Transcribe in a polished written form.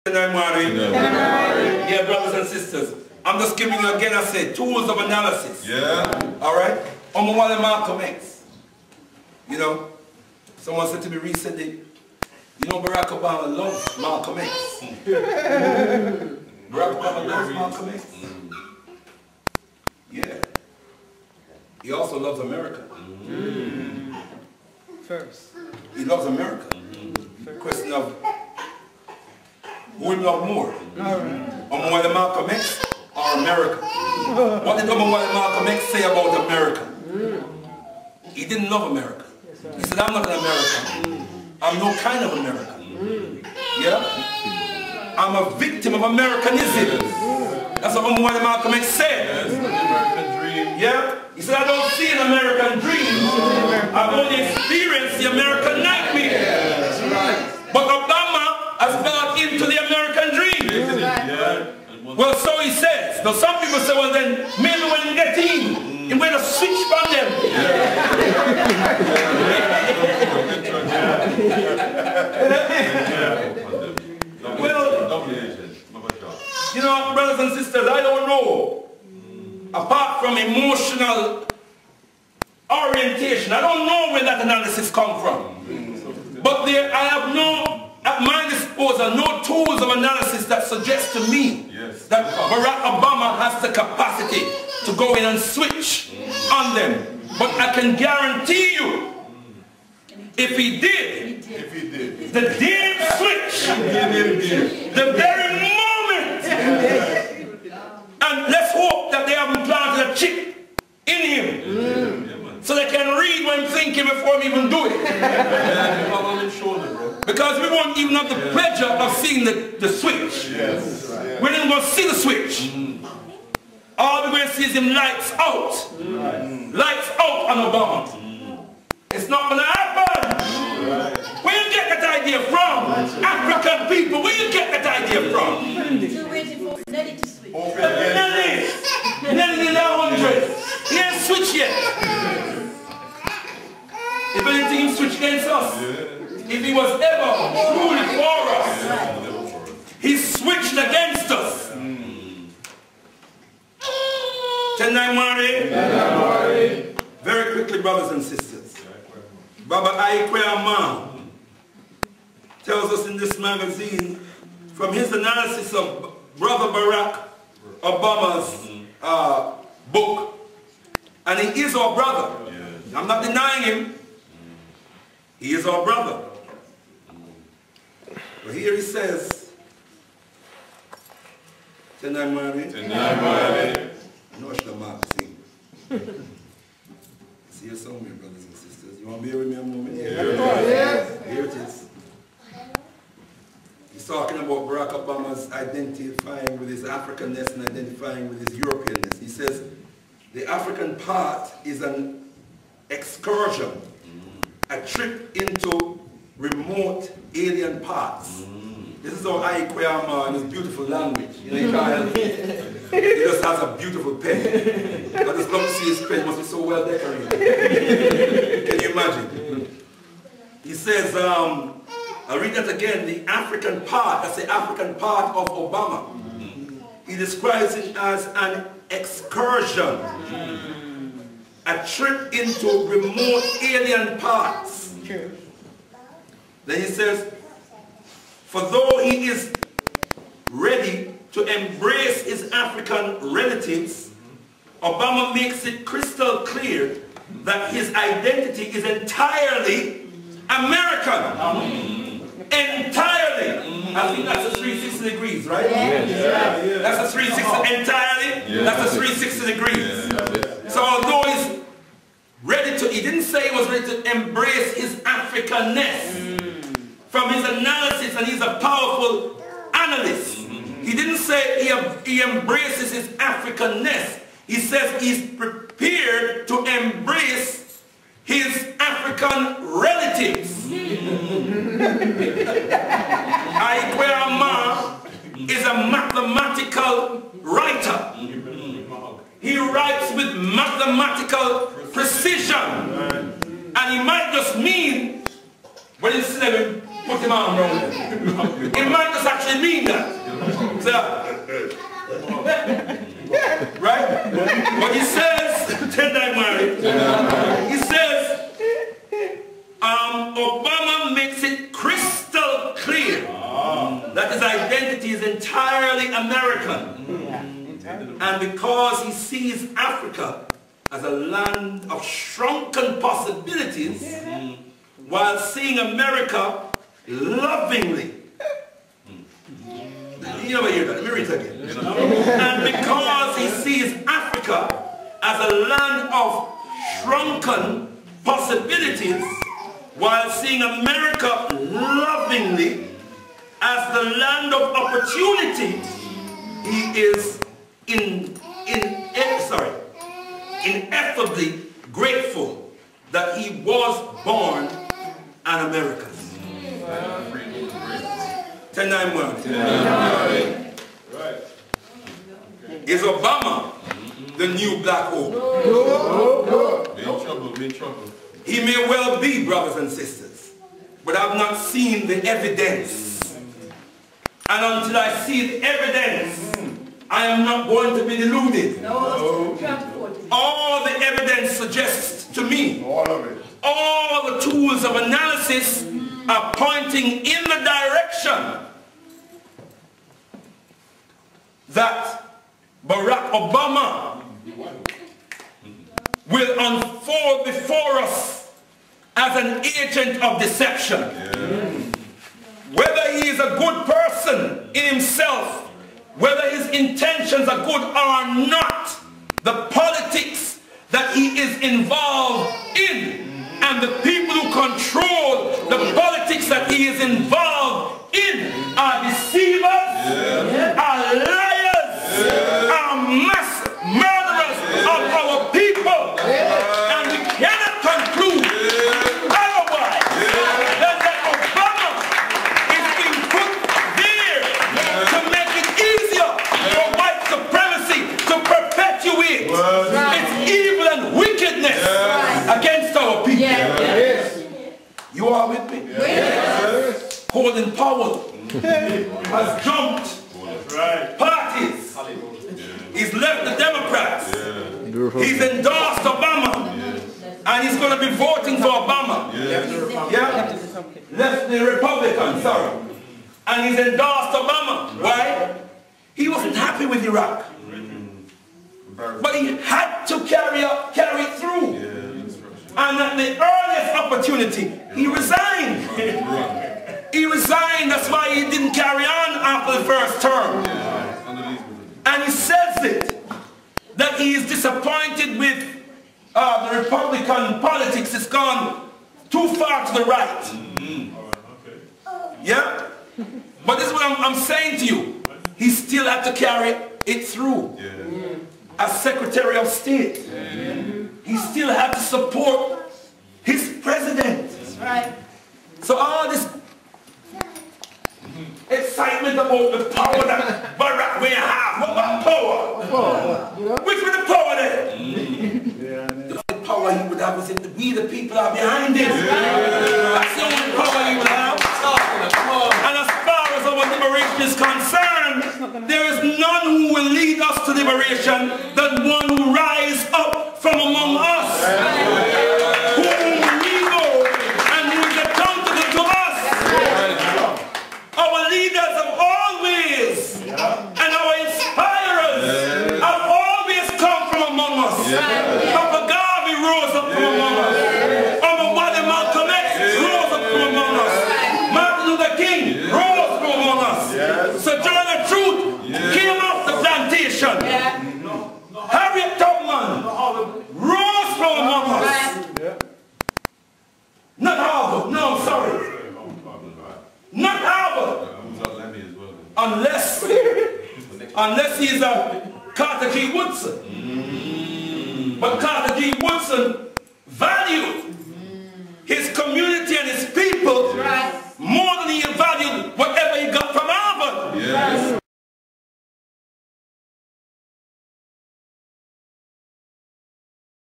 Yeah, brothers and sisters. I'm just giving you again, I said, tools of analysis. Yeah. Alright? Malcolm X. You know, someone said to me recently, you know Barack Obama loves Malcolm X. Barack Obama loves Malcolm X. Yeah. He also loves America. First. He loves America. Question of who will love more? Malcolm X or America? What did Malcolm X say about America? He didn't love America. He said, I'm not an American. I'm no kind of American. Yeah? I'm a victim of Americanism. That's what Malcolm X said. American dream. Yeah? He said, I don't see an American dream. I've only experienced the American nightmare. But Obama has got into the American dream. Well, so he says. Now some people say, well then, maybe when you get in, he went to switch from them. Well, you know, brothers and sisters, I don't know. Apart from emotional orientation, I don't know where that analysis comes from. But there, I have no, at my disposal, no tools of analysis that suggest to me that Barack Obama has the capacity to go in and switch on them. But I can guarantee you, if he did, the damn switch, the very moment, and let's hope that they haven't planted a chip in him, so they can read what I'm thinking before we even do it. Because we won't even have the pleasure of seeing the switch. We're not even going to see the switch. All we're going to see is him lights out. Lights out on Obama. It's not going to happen. Where you get that idea from? African people, where you get that idea from? You're waiting for Nelly to switch. Nelly in the 100. He ain't switched yet. If anything, he switched against us. If he was ever truly for us, he switched against us. Very quickly, brothers and sisters. Baba Alkebu-Lan tells us in this magazine, from his analysis of Brother Barack Obama's book, and he is our brother. I'm not denying him. He is our brother. But here he says, Tonight, no, it's the magazine. See you somewhere, brothers and sisters. You want to be with me a moment? Here it is. He's talking about Barack Obama's identifying with his Africanness and identifying with his Europeanness. He says, the African part is an excursion, a trip into remote alien parts. This is how Alkebu-Lan in his beautiful language. You know, he just has a beautiful pen. I just love to see his pen. It must be so well decorated. Can you imagine? He says, I'll read that again. The African part, that's the African part of Obama. He describes it as an excursion. A trip into remote alien parts. Then he says, for though he is ready to embrace his African relatives, Obama makes it crystal clear that his identity is entirely American. Entirely. I think that's a 360 degrees, right? That's a 360 entirely. That's a 360 degrees. So although he's ready to, he didn't say he was ready to embrace his Africanness. From his analysis, and he's a powerful analyst. He didn't say he embraces his Africanness. He says he's prepared to embrace his African relatives. Alkebu-Lan is a mathematical writer. He writes with mathematical precision. And he might just mean, when he said put him arm around him. It might just actually mean that. So, right? But he says, he says, Obama makes it crystal clear that his identity is entirely American. And because he sees Africa as a land of shrunken possibilities, while seeing America lovingly. You never hear that. Let me read it again. And because he sees Africa as a land of shrunken possibilities, while seeing America lovingly as the land of opportunity, he is ineffably grateful that he was born an American. 10-9-1. Is Obama the new black hole? No. Be in trouble. He may well be, brothers and sisters, but I've not seen the evidence. And until I see the evidence, I am not going to be deluded. No. All the evidence suggests to me, All of it. all the tools of analysis are pointing in the direction that Barack Obama will unfold before us as an agent of deception. Whether he is a good person in himself, whether his intentions are good or not, the politics that he is involved in and the people who control the politics that he is involved in are deceivers, are liars, are mass murderers of our people. And we cannot conclude otherwise than that Obama is being put there to make it easier for white supremacy to perpetuate its evil and wickedness against our people. You are with me? Colin Powell has jumped parties. He's left the Democrats. He's endorsed Obama. And he's going to be voting for Obama. Left the Republican, sorry. And he's endorsed Obama. Why? He wasn't happy with Iraq. But he had to carry it through. And at the earliest opportunity, he resigned. He resigned. That's why he didn't carry on after the first term. And he says it, that he is disappointed with the Republican politics. It's gone too far to the right. Yeah? But this is what I'm saying to you. He still had to carry it through. As Secretary of State. He still had to support his president. That's right. So all this excitement about the power that Barack may have. What about power? Which was the power there? The power he would have is if we the people are behind him. That's the only power he would have. And as far as our liberation is concerned, there is none who will lead us to liberation than one who rise up from among us, whom we know and who is accountable to us. Our leaders have always, and our inspirers have always come from among us. Papa Garvey rose up from among us. Malcolm X rose up from among us. Martin Luther King rose from among us. So John the Truth came off the plantation. Harriet Tubman rose from among us. Not Harvard. No, I'm sorry. Not Harvard. Unless he's a Carter G. Woodson. But Carter G. Woodson valued